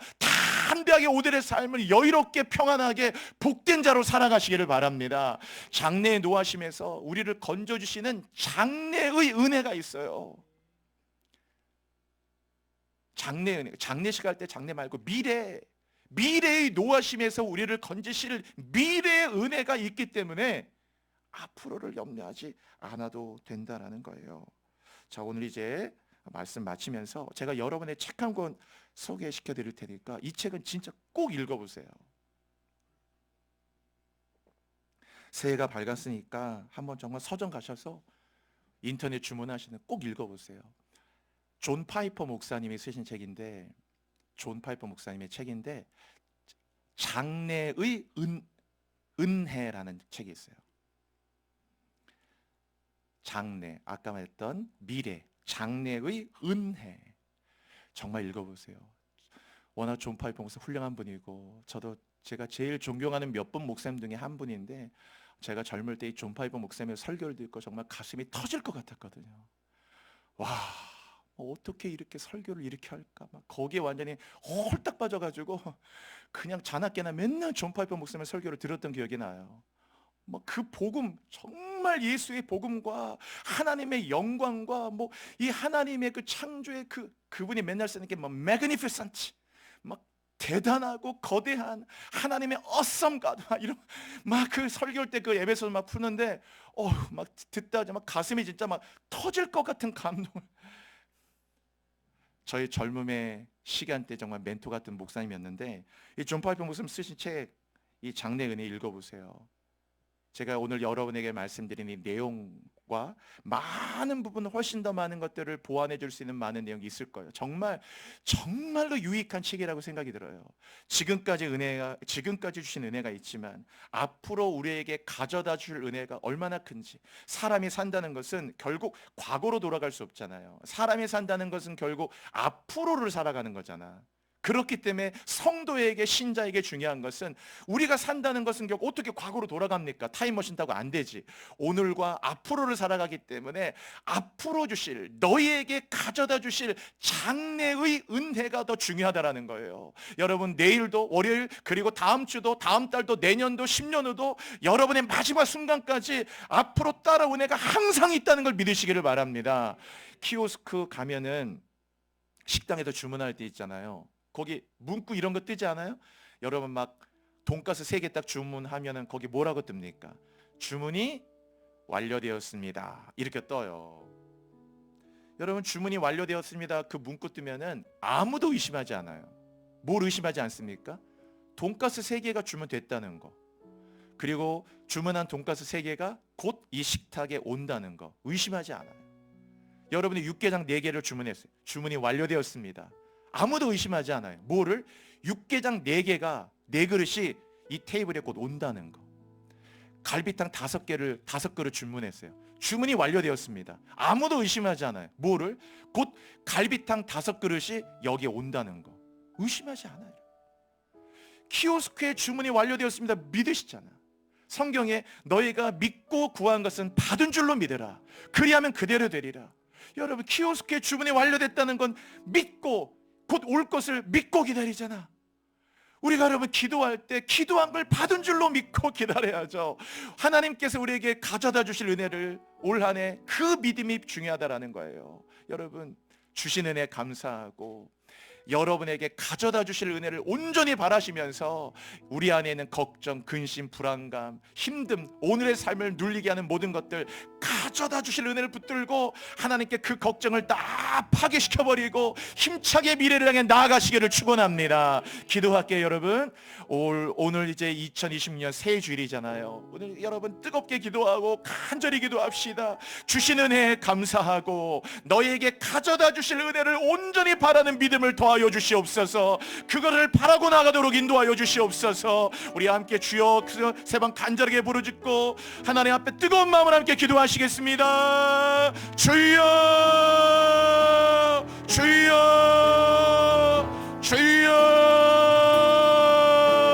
담대하게 오늘의 삶을 여유롭게 평안하게 복된 자로 살아가시기를 바랍니다. 장래의 노하심에서 우리를 건져주시는 장래의 은혜가 있어요. 장래의 은혜, 장례식 할 때 장래 말고 미래의 노하심에서 우리를 건지실 미래의 은혜가 있기 때문에 앞으로를 염려하지 않아도 된다라는 거예요. 자, 오늘 이제 말씀 마치면서 제가 여러분의 책 한 권 소개시켜 드릴 테니까 이 책은 진짜 꼭 읽어보세요. 새해가 밝았으니까 한번 정말 서점 가셔서 인터넷 주문하시는 꼭 읽어보세요. 존 파이퍼 목사님이 쓰신 책인데, 존 파이퍼 목사님의 책인데 장래의 은혜라는 책이 있어요. 장래, 아까 말했던 미래, 장래의 은혜. 정말 읽어보세요. 워낙 존 파이퍼 목사 훌륭한 분이고 제가 제일 존경하는 몇 분 목사님 중에 한 분인데 제가 젊을 때 이 존 파이퍼 목사님의 설교를 듣고 정말 가슴이 터질 것 같았거든요. 와, 어떻게 이렇게 설교를 이렇게 할까? 막 거기에 완전히 홀딱 빠져가지고 그냥 자나깨나 맨날 존 파이퍼 목사님의 설교를 들었던 기억이 나요. 뭐 그 복음, 정말 예수의 복음과 하나님의 영광과 뭐 이 하나님의 그 창조의 그분이 맨날 쓰는 게 뭐 magnificent, 막 대단하고 거대한 하나님의 awesome God, 막 이런 막 그 설교할 때 그 예배서 막 푸는데 막 듣다 막 가슴이 진짜 막 터질 것 같은 감동을. 저희 젊음의 시간대 정말 멘토 같은 목사님이었는데 이 존 파이퍼 목사님 쓰신 책 이 장래 은혜 읽어보세요. 제가 오늘 여러분에게 말씀드린 이 내용과 많은 부분, 훨씬 더 많은 것들을 보완해 줄 수 있는 많은 내용이 있을 거예요. 정말로 유익한 책이라고 생각이 들어요. 지금까지 주신 은혜가 있지만 앞으로 우리에게 가져다 줄 은혜가 얼마나 큰지. 사람이 산다는 것은 결국 과거로 돌아갈 수 없잖아요. 사람이 산다는 것은 결국 앞으로를 살아가는 거잖아. 그렇기 때문에 성도에게, 신자에게 중요한 것은 우리가 산다는 것은 결국 어떻게 과거로 돌아갑니까? 타임머신 타고 안 되지. 오늘과 앞으로를 살아가기 때문에 앞으로 주실, 너희에게 가져다 주실 장래의 은혜가 더 중요하다라는 거예요. 여러분, 내일도, 월요일, 그리고 다음 주도, 다음 달도, 내년도, 10년 후도 여러분의 마지막 순간까지 앞으로 따라올 은혜가 항상 있다는 걸 믿으시기를 바랍니다. 키오스크 가면은 식당에서 주문할 때 있잖아요. 거기 문구 이런 거 뜨지 않아요? 여러분 막 돈가스 3개 딱 주문하면은 거기 뭐라고 뜹니까? 주문이 완료되었습니다. 이렇게 떠요. 여러분, 주문이 완료되었습니다. 그 문구 뜨면은 아무도 의심하지 않아요. 뭘 의심하지 않습니까? 돈가스 3개가 주문됐다는 거. 그리고 주문한 돈가스 3개가 곧 이 식탁에 온다는 거. 의심하지 않아요. 여러분이 육개장 4개를 주문했어요. 주문이 완료되었습니다. 아무도 의심하지 않아요. 뭐를? 육개장 4개가 4그릇이 이 테이블에 곧 온다는 거. 갈비탕 5그릇 주문했어요. 주문이 완료되었습니다. 아무도 의심하지 않아요. 뭐를? 곧 갈비탕 5그릇이 여기에 온다는 거. 의심하지 않아요. 키오스크의 주문이 완료되었습니다. 믿으시잖아. 성경에 너희가 믿고 구한 것은 받은 줄로 믿으라. 그리하면 그대로 되리라. 여러분, 키오스크의 주문이 완료됐다는 건 믿고 곧 올 것을 믿고 기다리잖아. 우리가 여러분 기도할 때 기도한 걸 받은 줄로 믿고 기다려야죠. 하나님께서 우리에게 가져다 주실 은혜를 올 한 해 그 믿음이 중요하다라는 거예요. 여러분, 주신 은혜 감사하고 여러분에게 가져다 주실 은혜를 온전히 바라시면서 우리 안에 있는 걱정, 근심, 불안감, 힘듦, 오늘의 삶을 눌리게 하는 모든 것들 가져다 주실 은혜를 붙들고 하나님께 그 걱정을 다 파괴시켜버리고 힘차게 미래를 향해 나아가시기를 축원합니다. 기도할게요. 여러분, 오늘 이제 2026년 새 주일이잖아요. 오늘 여러분 뜨겁게 기도하고 간절히 기도합시다. 주신 은혜에 감사하고 너희에게 가져다 주실 은혜를 온전히 바라는 믿음을 더하여 주시옵소서. 그거를 바라고 나가도록 인도하여 주시옵소서. 우리 함께 주여 세 번 간절하게 부르짖고 하나님 앞에 뜨거운 마음을 함께 기도하시겠습니다. 주여, 주여,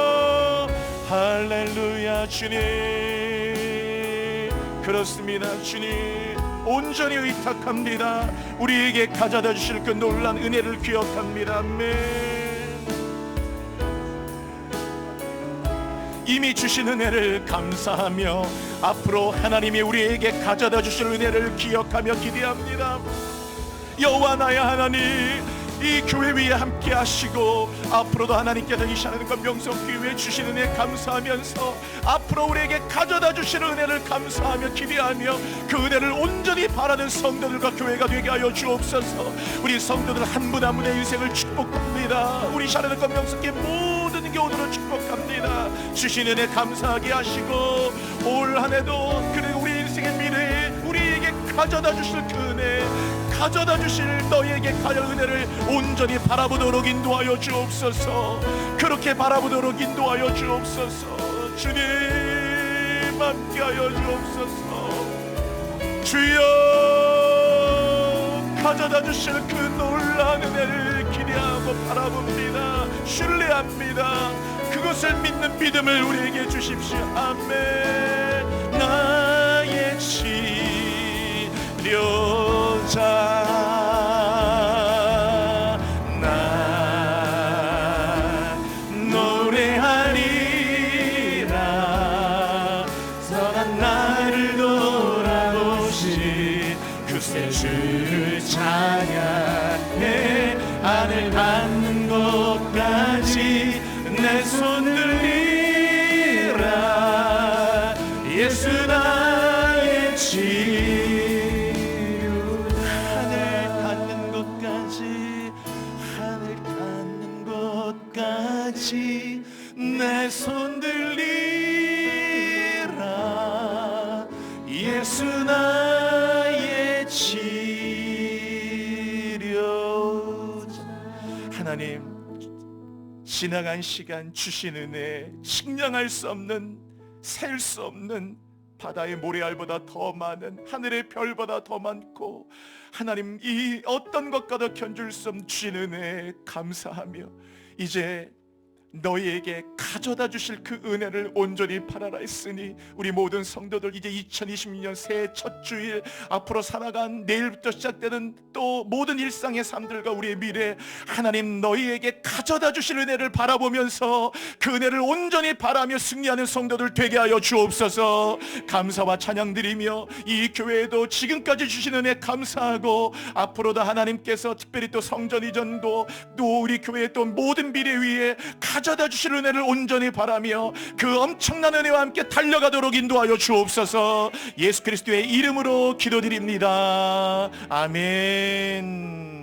주여. 할렐루야. 주님, 그렇습니다. 주님, 온전히 의탁합니다. 우리에게 가져다 주실 그 놀란 은혜를 기억합니다. 아멘. 이미 주신 은혜를 감사하며 앞으로 하나님이 우리에게 가져다 주실 은혜를 기억하며 기대합니다. 여호와 나의 하나님, 이 교회 위에 함께 하시고 앞으로도 하나님께서 이 하나님과 명성교회에 주신 은혜 감사하면서 앞으로 우리에게 가져다 주실 은혜를 감사하며 기대하며 그 은혜를 온전히 바라는 성도들과 교회가 되게 하여 주옵소서. 우리 성도들 한 분 한 분의 인생을 축복합니다. 우리 하나님과 명성교회 모든 교우들을 축복합니다. 주신 은혜 감사하게 하시고 올 한 해도 그리고 우리 인생의 미래에 우리에게 가져다 주실 그 은혜, 가져다 주실 너희에게 가려 은혜를 온전히 바라보도록 인도하여 주옵소서. 그렇게 바라보도록 인도하여 주옵소서. 주님 함께하여 주옵소서. 주여, 가져다 주실 그 놀라운 은혜를 기대하고 바라봅니다. 신뢰합니다. 그것을 믿는 믿음을 우리에게 주십시오. 아멘. 나의 치료자, 나 노래하리라. 선한 나를 돌아보시 그새 주를 찬양해. 하늘 닿는 곳까지 내 손 들리라. 예수 나의 치유. 하늘 닿는 곳까지, 하늘 닿는 곳까지 내 손 들리라. 예수 나의 치료자. 하나님, 지나간 시간 주신 은혜, 측량할 수 없는, 셀 수 없는 바다의 모래알보다 더 많은, 하늘의 별보다 더 많고 하나님 이 어떤 것과도 견줄 수 없는 주신 은혜에 감사하며 이제 너희에게 가져다 주실 그 은혜를 온전히 바라라 했으니 우리 모든 성도들 이제 2026년 새해 첫 주일 앞으로 살아간 내일부터 시작되는 또 모든 일상의 삶들과 우리의 미래, 하나님 너희에게 가져다 주실 은혜를 바라보면서 그 은혜를 온전히 바라며 승리하는 성도들 되게 하여 주옵소서. 감사와 찬양 드리며 이 교회에도 지금까지 주신 은혜 감사하고 앞으로도 하나님께서 특별히 또 성전 이전도 또 우리 교회의 또 모든 미래 위에 가져다 주실 은혜를 온전히 바라며 그 엄청난 은혜와 함께 달려가도록 인도하여 주옵소서. 예수 그리스도의 이름으로 기도드립니다. 아멘.